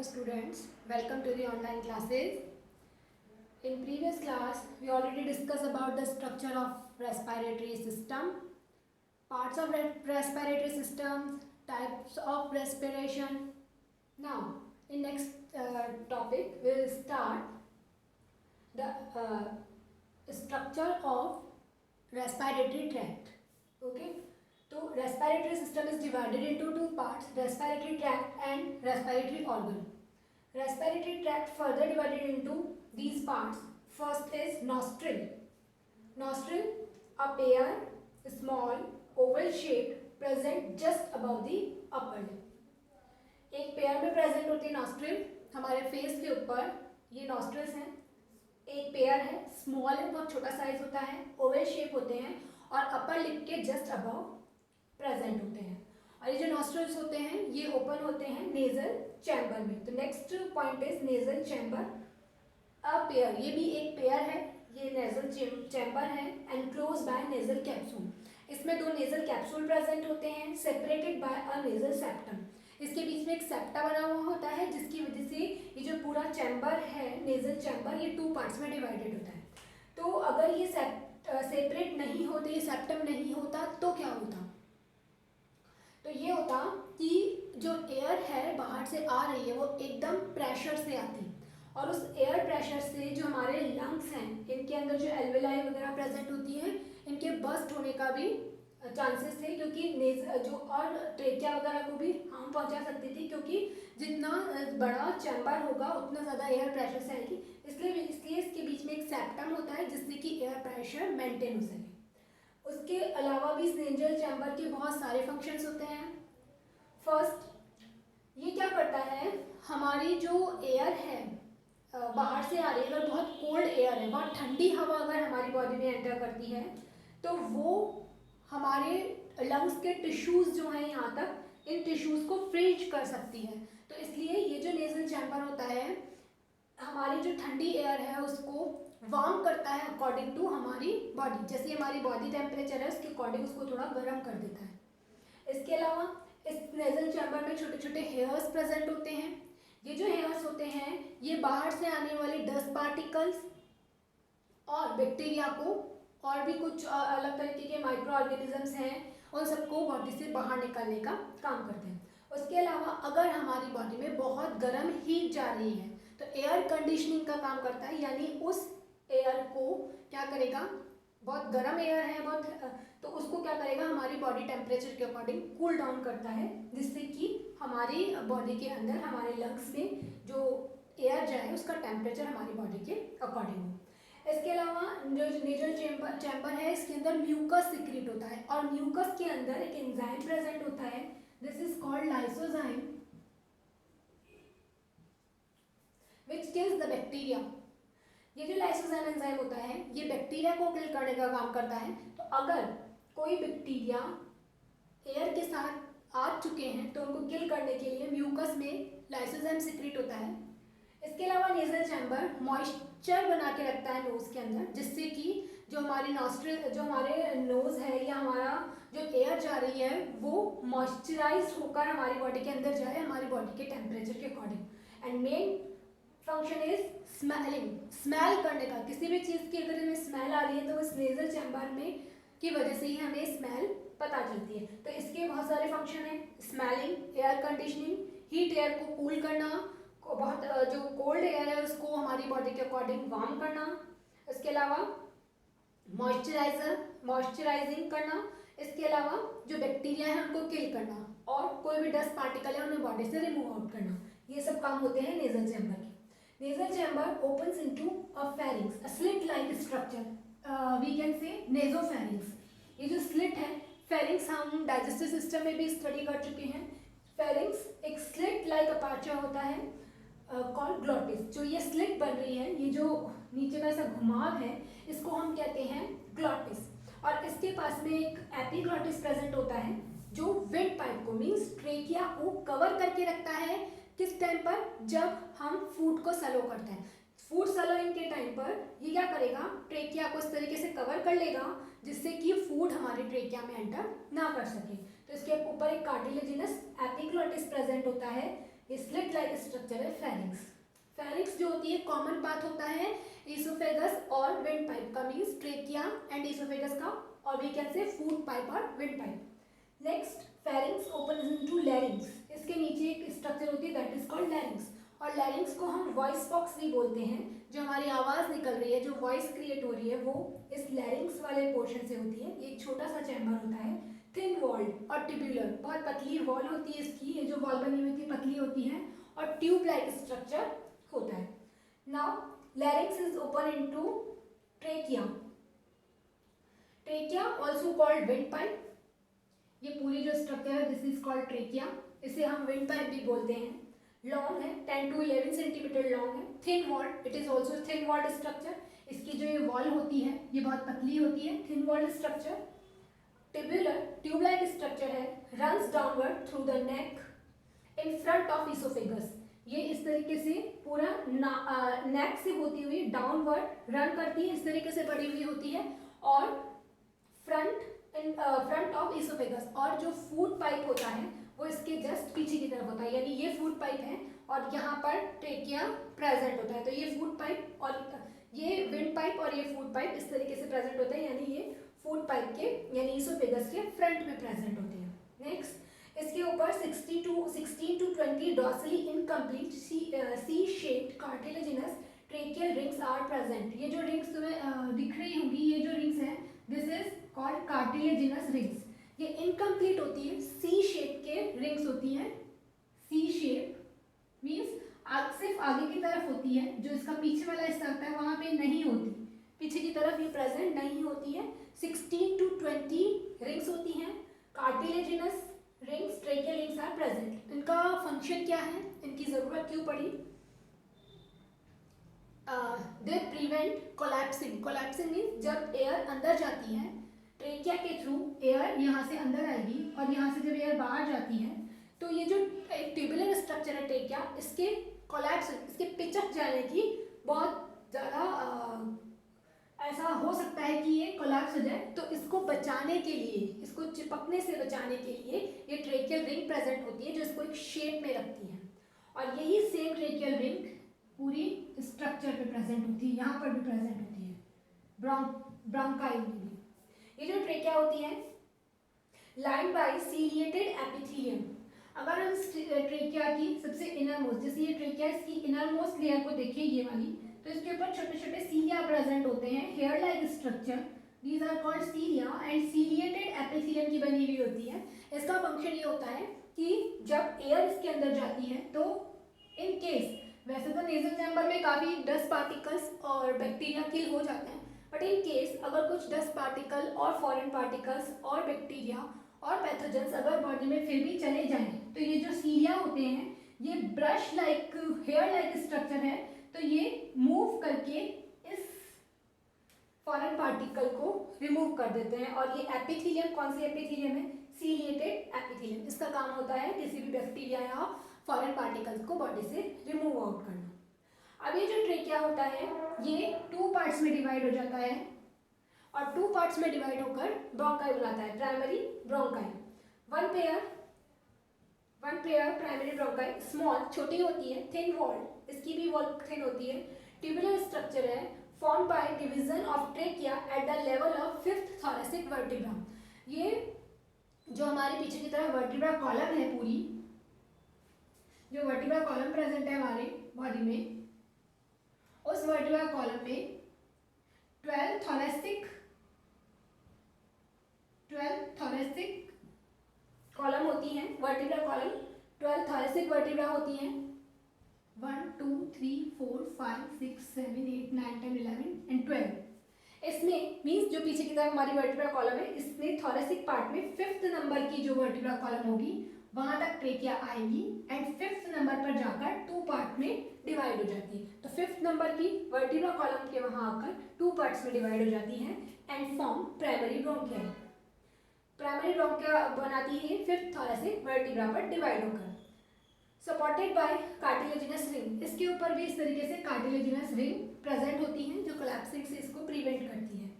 students, welcome to the online classes. In previous class, we already discussed about the structure of respiratory system, parts of respiratory system, types of respiration. Now, in next topic, we will start the structure of respiratory tract. Okay. So respiratory system is divided into two parts, respiratory tract and respiratory organ. Respiratory tract further divided into these parts. First is nostril. Nostril, a pair, small, oval shaped, present just above the upper lip. एक pair में present होती है nostril, हमारे face के ऊपर ये nostrils हैं. एक पेयर है, स्मॉल है, बहुत छोटा साइज होता है, ओवल शेप होते हैं और अपर लिप के जस्ट अबव प्रेजेंट होते हैं. और ये जो नॉस्ट्रिल्स होते हैं ये ओपन होते हैं नेजल चैम्बर में. तो next point is nasal chamber. A pair, ये भी एक पेयर है, ये नेजल चैम्बर है एनक्लोज बाय नेजल कैप्सूल. इसमें दो नेजल कैप्सूल प्रेजेंट होते हैं separated by a nasal septum. इसके बीच में एक सेप्टा बना हुआ होता है जिसकी वजह से ये जो पूरा चैम्बर है नेजल चैम्बर ये टू पार्ट्स में डिवाइडेड होता है. तो अगर ये सेपरेट नहीं होते, ये सेप्टम नहीं होता तो क्या होता? तो ये होता कि जो एयर है बाहर से आ रही है वो एकदम प्रेशर से आती और उस एयर प्रेशर से जो हमारे लंग्स हैं इनके अंदर जो एल्वेलाई वगैरह प्रेजेंट होती है इनके बस्ट होने का भी चांसेस थे, क्योंकि जो और ट्रेकिया वगैरह को भी हार्म पहुंचा सकती थी, क्योंकि जितना बड़ा चैम्बर होगा उतना ज़्यादा एयर प्रेशर से आएगी. इसलिए इसके बीच में एक सेप्टम होता है जिससे कि एयर प्रेशर मेंटेन हो सके. उसके अलावा भी नेजल चैम्बर के बहुत सारे फंक्शंस होते हैं. फर्स्ट, ये क्या करता है, हमारी जो एयर है बाहर से आ रही है, अगर बहुत कोल्ड एयर है, बहुत ठंडी हवा अगर हमारी बॉडी में एंटर करती है तो वो हमारे लंग्स के टिश्यूज़ जो हैं यहाँ तक इन टिश्यूज़ को फ्रीज कर सकती है. तो इसलिए ये जो नेजल चैम्बर होता है हमारी जो ठंडी एयर है उसको वार्म करता है अकॉर्डिंग टू हमारी बॉडी. जैसे हमारी बॉडी टेम्परेचर है उसके अकॉर्डिंग उसको थोड़ा गर्म कर देता है. इसके अलावा इस नेजल चैम्बर में छोटे छोटे हेयर्स प्रेजेंट होते हैं. ये जो हेयर्स होते हैं ये बाहर से आने वाले डस्ट पार्टिकल्स और बैक्टीरिया को और भी कुछ अलग तरीके के माइक्रो ऑर्गेनिजम्स हैं उन सबको बॉडी से बाहर निकालने का काम करते हैं. उसके अलावा अगर हमारी बॉडी में बहुत गर्म हीट जा रही है तो एयर कंडीशनिंग का काम करता है, यानी उस एयर को क्या करेगा, बहुत गर्म एयर है बहुत, तो उसको क्या करेगा हमारी बॉडी टेम्परेचर के अकॉर्डिंग कूल डाउन करता है, जिससे कि हमारी बॉडी के अंदर हमारे लंग्स में जो एयर जाए उसका टेम्परेचर हमारी बॉडी के अकॉर्डिंग हो. इसके अलावा जो नेजल चैम्बर है इसके अंदर म्यूकस सिक्रीट होता है और म्यूकस के अंदर एक एंजाइम प्रेजेंट होता है. This is called lysozyme which kills the bacteria. ये जो लाइसोजाइम एंजाइम होता है ये बैक्टीरिया को किल करने का काम करता है. तो अगर कोई बैक्टीरिया एयर के साथ आ चुके हैं तो उनको किल करने के लिए म्यूकस में लाइसोजाइम सिक्रीट होता है. इसके अलावा नेजल चैम्बर मॉइस्चर बना के रखता है नोज के अंदर, जिससे कि जो हमारी नॉस्ट्रिल जो हमारे नोज है या हमारा जो एयर जा रही है वो मॉइस्चराइज होकर हमारी बॉडी के अंदर जाए हमारी बॉडी के टेम्परेचर के according. And main function is smelling, smell करने का. किसी भी चीज़ की अगर हमें स्मेल आ रही है तो इस नेजल चैम्बर में की वजह से ही हमें स्मेल पता चलती है. तो इसके बहुत सारे फंक्शन हैं, smelling, air conditioning, heat air को कूल करना, बहुत जो कोल्ड एयर है उसको हमारी बॉडी के अकॉर्डिंग वार्म करना. इसके अलावा मॉइस्चराइजिंग करना. इसके अलावा जो बैक्टीरिया है उनको किल करना और कोई भी डस्ट पार्टिकल है उन्हें बॉडी से रिमूव आउट करना. ये सब काम होते हैं नेजल चैम्बर के. Nasal chamber opens into a pharynx, a slit-like structure. We can say nasopharynx. ये जो स्लिट है, फेरिंक्स हम डाइजेस्टिव सिस्टम में भी स्टडी कर चुके हैं. फेरिंक्स एक स्लिट लाइक अपर्चर होता है कॉल्ड ग्लॉटिस. जो ये स्लिट बन रही है, ये जो नीचे का ऐसा घुमाव है इसको हम कहते हैं ग्लॉटिस. और इसके पास में एक एपिग्लॉटिस प्रेजेंट होता है जो विंड पाइप को मीन्स ट्रेकिया को कवर करके रखता है. किस टाइम पर? जब हम फूड को सलो करते हैं. फूड सलोइंग के टाइम पर ये क्या करेगा, ट्रेकिया को इस तरीके से कवर कर लेगा जिससे कि फूड हमारे ट्रेकिया में एंटर ना कर सके. तो इसके ऊपर एक कार्टिलेजिनस एपिग्लॉटिस प्रेजेंट होता है. स्लिट लाइक स्ट्रक्चर है फेरिंग्स। फेरिंग्स जो होती है कॉमन पाथ होता है इसोफेगस और विंड पाइप का, मीन्स ट्रेकिया एंड इसोफेगस का, और we can say food pipe और wind pipe. Next pharynx open into larynx, इसके नीचे एक स्ट्रक्चर होती है दैट इज कॉल्ड लैरिंग्स, और लैरिंग्स को हम वॉइस बॉक्स भी बोलते हैं। जो हमारी आवाज़ निकल रही है, जो वॉइस क्रिएट हो रही है, वो इस लैरिंग्स वाले पोर्शन से होती है। एक छोटा सा चैम्बर होता है, थिन वॉल्ड और ट्यूबुलर, बहुत पतली वॉल होती है इसकी, ये जो वॉल बनी हुई थी पतली होती है, और ट्यूब लाइक स्ट्रक्चर होता है। Now लैरिंग्स is open into trachea, trachea also called wind pipe. ये पूरी जो स्ट्रक्चर है दिस इज कॉल्ड ट्रेकिया, इसे हम विंड पाइप भी बोलते हैं। लॉन्ग है, 10 to 11 सेंटीमीटर लॉन्ग है। Thin walled, it is also thin walled structure, इसकी जो ये वॉल होती है ये बहुत पतली होती है, thin walled structure. Tubular, tube like structure है, runs downward through the neck in front of oesophagus, ये इस तरीके से पूरा नेक से होती हुई डाउनवर्ड रन करती है, इस तरीके से बढ़ी हुई होती है, और फ्रंट ऑफ इसोफेगस, और जो फूड पाइप होता है वो इसके जस्ट पीछे की तरफ होता है, यानी ये फूड पाइप है और यहाँ पर ट्रेकिया प्रेजेंट होता है। तो ये फूड पाइप और ये विंड पाइप और ये फूड पाइप इस तरीके से प्रेजेंट होते हैं, यानी ये फूड पाइप के यानी इसोफेगस के फ्रंट में प्रेजेंट होते हैं। नेक्स्ट, इसके ऊपर 16 to 20 dorsally incomplete C shaped cartilaginous tracheal rings are present. ये जो रिंग्स तुम्हें दिख रही होंगी, ये जो रिंग्स हैं this is called cartilaginous rings. ये इनकम्प्लीट होती है, सी शेप के रिंग्स होती हैं। सी शेप मीन्स सिर्फ आगे की तरफ होती है, जो इसका पीछे वाला हिस्सा होता है वहाँ पे नहीं होती, पीछे की तरफ ये प्रेजेंट नहीं होती है। 16 to 20 रिंग्स होती हैं, cartilaginous rings, tracheal rings are present. इनका फंक्शन क्या है, इनकी ज़रूरत क्यों पड़ी? They prevent collapsing. Collapsing means जब एयर अंदर जाती है ट्रेकिया के थ्रू, एयर यहाँ से अंदर आएगी और यहाँ से जब एयर बाहर जाती है तो ये जो एक ट्यूबुलर स्ट्रक्चर है ट्रेकिया, इसके कोलैप्स, इसके पिचक जाने की बहुत ज़्यादा ऐसा हो सकता है कि ये कोलैप्स हो जाए। तो इसको बचाने के लिए, इसको चिपकने से बचाने के लिए ये ट्रेकियल रिंग प्रेजेंट होती है जो इसको एक शेप में रखती है, और यही सेम ट्रेकियल रिंग पूरी स्ट्रक्चर पे प्रेजेंट होती है, यहाँ पर भी प्रेजेंट होती है, ब्रोंकाई में भी। ये जो ट्रेकिया होती है लाइंड बाय सीलिएटेड एपिथेलियम। अगर हम ट्रेकिया की सबसे इनर मोस्ट, जैसे ये ट्रेकिया, इसकी इनर मोस्ट लेयर को देखिए ये वाली, तो इसके ऊपर छोटे छोटे सीलिया प्रेजेंट होते हैं, hair like structure, these are called cilia, and ciliated epithelium की बनी हुई होती है। इसका फंक्शन ये होता है कि जब एयर इसके अंदर जाती है तो इन केस, वैसे तो नेजल चैम्बर में काफ़ी डस्ट पार्टिकल्स और बैक्टीरिया किल हो जाते हैं, बट इन केस अगर कुछ डस्ट पार्टिकल और फॉरेन पार्टिकल्स और बैक्टीरिया और पैथोजेंस अगर बॉडी में फिर भी चले जाएं, तो ये जो सीलिया होते हैं ये brush like, hair like structure है, तो ये मूव करके इस फॉरेन पार्टिकल को रिमूव कर देते हैं। और ये एपिथेलियम, कौन सी एपिथेलियम है? Ciliated epithelium. इसका काम होता है किसी भी बैक्टीरिया या फॉरेन पार्टिकल्स को बॉडी से रिमूव आउट करना। अब ये जो ट्रेकिया होता है ये 2 पार्ट्स में डिवाइड हो जाता है, और 2 पार्ट्स में डिवाइड होकर ब्रोंकाई बनाता है, primary bronchi. One pair primary bronchi, small, छोटी होती है, थिन वॉल्ड, इसकी भी वॉल थिन होती है, ट्यूबुलर स्ट्रक्चर है, form by division of trachea at the level of 5th thoracic vertebra. ये जो हमारे पीछे की तरफ वर्टिब्रा कॉलम है, पूरी जो वर्टिब्रा कॉलम प्रेजेंट है हमारे बॉडी में, उस वर्टिब्रा कॉलम में 12 thoracic कॉलम होती हैं, वर्टिब्रा कॉलम 12 thoracic वर्टिब्रा होती हैं, 1 2 3 4 5 6 7 8 9 10 11 एंड 12। इसमें मीन्स जो पीछे की तरफ हमारी वर्टिब्रा कॉलम है, इसमें थॉरेसिक पार्ट में 5th नंबर की जो वर्टिब्रा कॉलम होगी वहाँ तक ट्रेकिया आएगी, एंड 5th नंबर पर जाकर 2 पार्ट में डिवाइड हो जाती है। तो 5th नंबर की वर्टिब्रा कॉलम के वहाँ आकर 2 पार्ट्स में डिवाइड हो जाती है and form primary bronchia. Primary bronchia बनाती है 5th thoracic वर्टिब्रा पर डिवाइड होकर, सपोर्टेड बाय कार्टिलेजिनस रिंग। इसके ऊपर भी इस तरीके से कार्टिलेजिनस रिंग प्रेजेंट होती हैं जो कोलैप्सिंग से इसको प्रिवेंट करती है।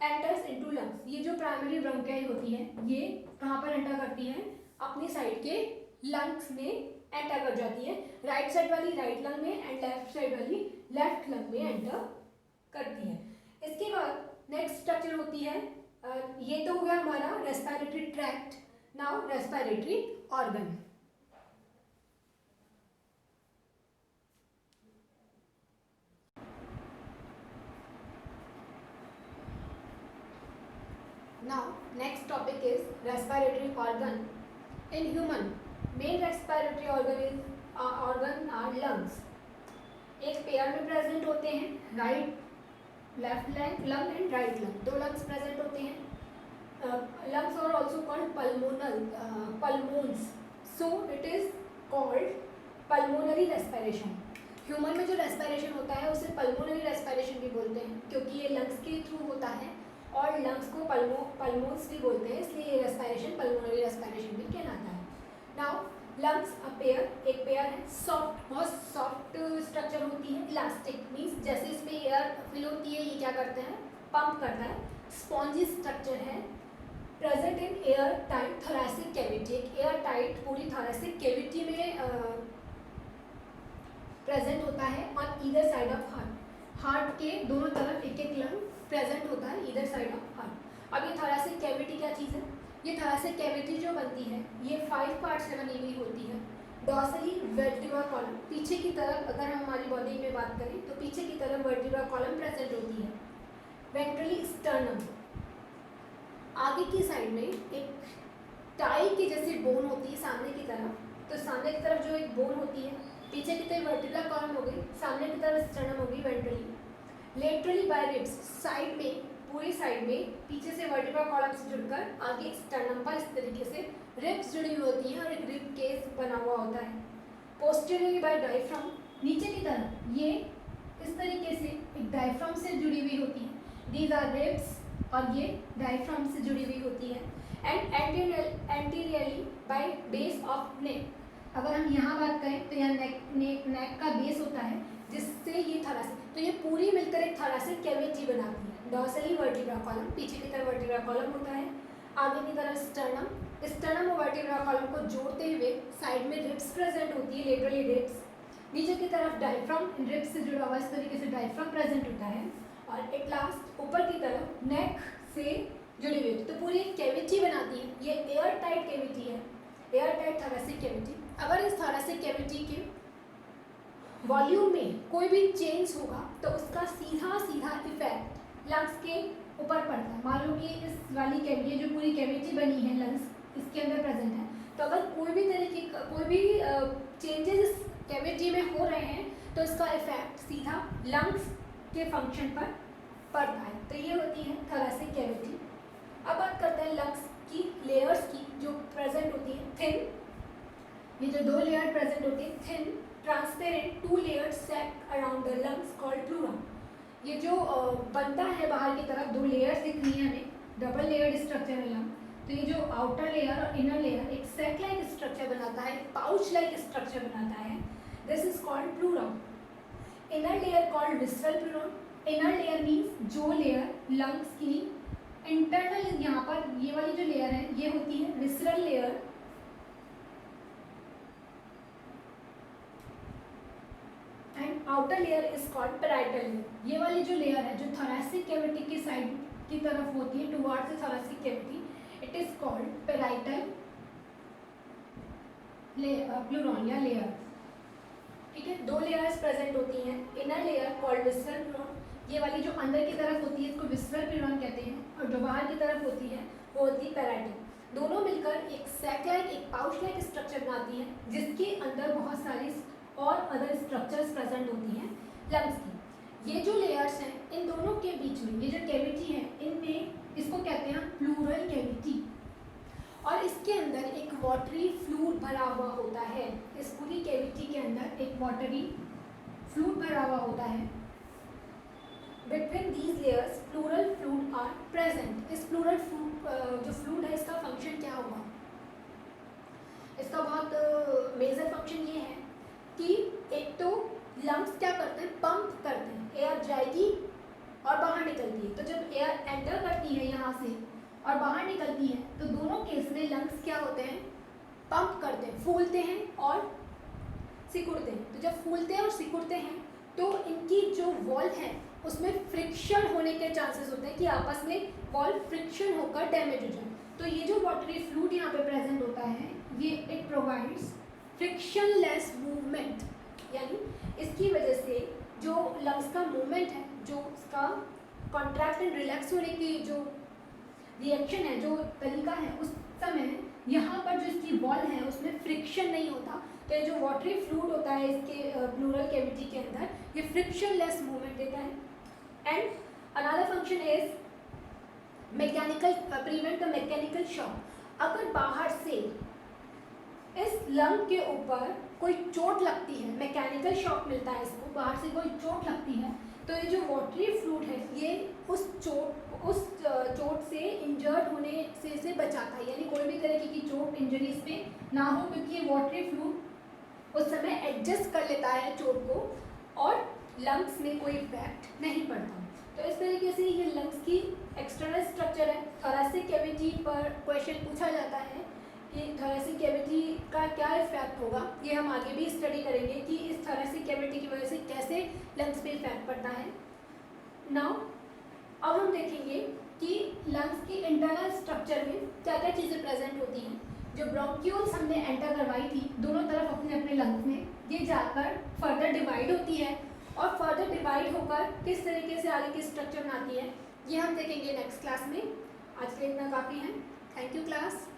एंटर्स इनटू लंग्स, ये जो प्राइमरी ब्रोंकाई होती है ये कहाँ पर एंटर करती है? अपनी साइड के लंग्स में एंटर कर जाती है, राइट साइड वाली राइट लंग में एंड लेफ्ट साइड वाली लेफ्ट लंग में एंटर करती है। इसके बाद नेक्स्ट स्ट्रक्चर होती है, ये तो हो गया हमारा respiratory tract. Now respiratory organ. Now next topic is respiratory organ. In human, main respiratory organ are lungs. एक पेयर में प्रेजेंट होते हैं, right left lung and right lung, दो लंग्स प्रेजेंट होते हैं। Lungs are also called pulmones, so it is called pulmonary respiration. Human में जो respiration होता है उसे पल्मोनरी रेस्पिरेशन भी बोलते हैं, क्योंकि ये लंग्स के थ्रू होता है और लंग्स को पल्मोन्स भी बोलते हैं, इसलिए ये रेस्पिरेशन पल्मोनरी रेस्पिरेशन भी कहलाता है। नाउ लंग्स एक पेयर है, सॉफ्ट, बहुत सॉफ्ट स्ट्रक्चर होती है, इलास्टिक मीन्स जैसे इसमें एयर फिल होती है ये क्या करते हैं, पंप करता है। स्पॉन्जी स्ट्रक्चर है, present in air tight thoracic cavity, एक एयर टाइट पूरी थोरैसिक कैविटी में प्रेजेंट होता है on either side of heart के दोनों तरफ एक एक लंग प्रेजेंट होता है ईदर साइड ऑफ हार्ट। अब ये थोरैसिक कैविटी क्या चीज़ है, ये थोरैसिक कैविटी जो बनती है ये 5 पार्ट से बनी हुई होती है। डॉर्सली वर्टिब्रल कॉलम, पीछे की तरफ अगर हम हमारी बॉडी में बात करें तो पीछे की तरफ वर्टिब्रल कॉलम प्रेजेंट होती है। वेंट्रली स्टर्नम, आगे की साइड में एक टाई की जैसी बोन होती है सामने की तरफ, तो सामने की तरफ जो एक बोन होती है, पीछे की तरफ वर्टिब्रल कॉलम हो गई, सामने की तरफ स्टर्नम हो गई ventrally. Laterally by ribs, side में पूरी साइड में पीछे से वर्टिब्रल कॉलम से जुड़कर आगे स्टर्नम पर इस तरीके से रिब्स जुड़ी हुई होती हैं और एक रिब केस बना हुआ होता है। पोस्टीरियरली बाय डायफ्राम, नीचे की तरफ ये इस तरीके से एक डायफ्राम से जुड़ी हुई होती है, दीज आर रिब्स, और ये डायफ्राम से जुड़ी हुई होती है। And anteriorly by base of neck, अगर हम यहाँ बात करें तो यहाँ नेक का बेस होता है जिससे ये थोरैसिक, तो ये पूरी मिलकर एक थोरैसिक कैविटी बनाती है। डॉर्सली वर्टिब्रल कॉलम, पीछे की तरफ वर्टिब्रल कॉलम होता है, आगे की तरफ स्टर्नम और वर्टिब्रल कॉलम को जोड़ते हुए साइड में रिब्स प्रेजेंट होती है, लेटरली रिब्स, नीचे की तरफ डायफ्राम रिब्स से जुड़ा हुआ इस तरीके से डायफ्राम प्रेजेंट होता है, और एट लास्ट ऊपर की तरफ नेक से जुड़ी हुई होती है, तो पूरी एक कैविटी बनाती है। ये एयर टाइट कैविटी है, एयर टाइट थोरैसिक कैविटी। अगर इस थोरैसिक कैविटी के वॉल्यूम में कोई भी चेंज होगा तो उसका सीधा इफेक्ट लंग्स के ऊपर पड़ता है। मान लो कि इस वाली कैविटी, जो पूरी कैविटी बनी है लंग्स इसके अंदर प्रेजेंट है, तो अगर कोई भी तरीके का कोई भी चेंजेस इस कैविटी में हो रहे हैं तो इसका इफेक्ट सीधा लंग्स के फंक्शन पर पड़ता है। तो ये होती है थोरैसिक कैविटी। अब बात करते हैं लंग्स की लेयर्स की जो प्रेजेंट होती है। थिन, ये जो दो लेयर प्रेजेंट होती है, thin transparent 2 layers set around the lungs called pleura. ये जो बनता है बाहर की तरफ, 2 लेयर्स दिख रही है हमें, डबल लेयर्ड स्ट्रक्चर है लंग, तो ये जो आउटर लेयर और इनर लेयर एक सैक लाइक स्ट्रक्चर बनाता है, पाउच लाइक स्ट्रक्चर बनाता है, this is called pleura. Inner layer called visceral pleurum, inner layer means जो लेयर लंग्स की इंटरनल, यहाँ पर ये वाली जो लेयर है ये होती है visceral layer, and outer layer is called parietal layer. ये वाली जो लेयर है जो थोरैसिक कैविटी की साइड की तरफ होती है towards the thoracic cavity, it is called parietal pleuron या लेयर। ठीक है, 2 लेयर्स प्रेजेंट होती हैं। इनर लेयर कॉल्ड विस्रल प्लूरॉन, ये वाली जो अंदर की तरफ होती है इसको विस्रल प्लूरॉन कहते हैं, और जो बाहर की तरफ होती है वो होती है पैराइटल। दोनों मिलकर एक सैक लाइक, एक पाउच लाइक स्ट्रक्चर बनाती है जिसके अंदर बहुत सारी और अदर स्ट्रक्चर्स प्रेजेंट होती हैं लंग्स की। ये जो लेयर्स हैं इन दोनों के बीच में ये जो कैविटी है इनमें इसको कहते हैं प्लूरल कैविटी, और इसके अंदर एक वाटरी फ्लूइड भरा हुआ होता है। इस पूरी कैविटी के अंदर एक वाटरी फ्लूइड भरा हुआ होता है। Between these layers pleural fluid are present. इस प्लूरल जो फ्लूइड है इसका फंक्शन क्या होगा, इसका बहुत मेजर फंक्शन ये है कि एक तो लंग्स क्या करते हैं, पंप करते हैं, एयर जाएगी और बाहर निकलती है, तो जब एयर एंटर करती है यहाँ से और बाहर निकलती है तो दोनों केस में लंग्स क्या होते हैं, पंप करते हैं, फूलते हैं और सिकुड़ते हैं। तो जब फूलते हैं और सिकुड़ते हैं तो इनकी जो वॉल है उसमें फ्रिक्शन होने के चांसेस होते हैं कि आपस में वॉल फ्रिक्शन होकर डैमेज हो जाए। तो ये जो वाटरी फ्लूइड यहाँ पे प्रेजेंट होता है ये इट प्रोवाइड्स फ्रिक्शनलेस मूवमेंट, यानी इसकी वजह से जो लंग्स का मूवमेंट है, जो उसका कॉन्ट्रैक्ट एंड रिलैक्स होने की जो रिएक्शन है, जो तरीका है, उस समय यहाँ पर जो इसकी वॉल है उसमें फ्रिक्शन नहीं होता। तो ये जो वाटरी फ्लूइड होता है इसके प्लूरल कैविटी के अंदर, ये फ्रिक्शनलेस मूवमेंट देता है। And another function is mechanical, prevent the mechanical shock. अगर बाहर से इस लंग के ऊपर कोई चोट लगती है, मैकेनिकल शॉक मिलता है इसको, बाहर से कोई चोट लगती है, तो ये जो वाटरी फ्लूइड है ये उस चोट से इंजर्ड होने से इसे बचाता है, यानी कोई भी तरह की चोट इंजरी इसमें ना हो, क्योंकि ये वाटरी फ्लूइड उस समय एडजस्ट कर लेता है चोट को और लंग्स में कोई इफेक्ट नहीं पड़ता। तो इस तरीके से ये लंग्स की एक्सटर्नल स्ट्रक्चर है। थोरेसिक कैविटी पर क्वेश्चन पूछा जाता है कि थोरेसिक कैविटी का क्या इफेक्ट होगा, ये हम आगे भी स्टडी करेंगे कि इस थोरेसिक कैविटी की वजह से कैसे लंग्स पे इफेक्ट पड़ता है। नाउ अब हम देखेंगे कि लंग्स की इंटरनल स्ट्रक्चर में क्या क्या चीज़ें प्रेजेंट होती हैं। जो ब्रोंक्यूल्स हमने एंटर करवाई थी दोनों तरफ अपने अपने लंग्स में, ये जाकर फर्दर डिवाइड होती है और फर्दर डिवाइड होकर किस तरीके से आगे की स्ट्रक्चर बनाती है ये हम देखेंगे नेक्स्ट क्लास में। आज के लिए इतना काफ़ी है। Thank you class.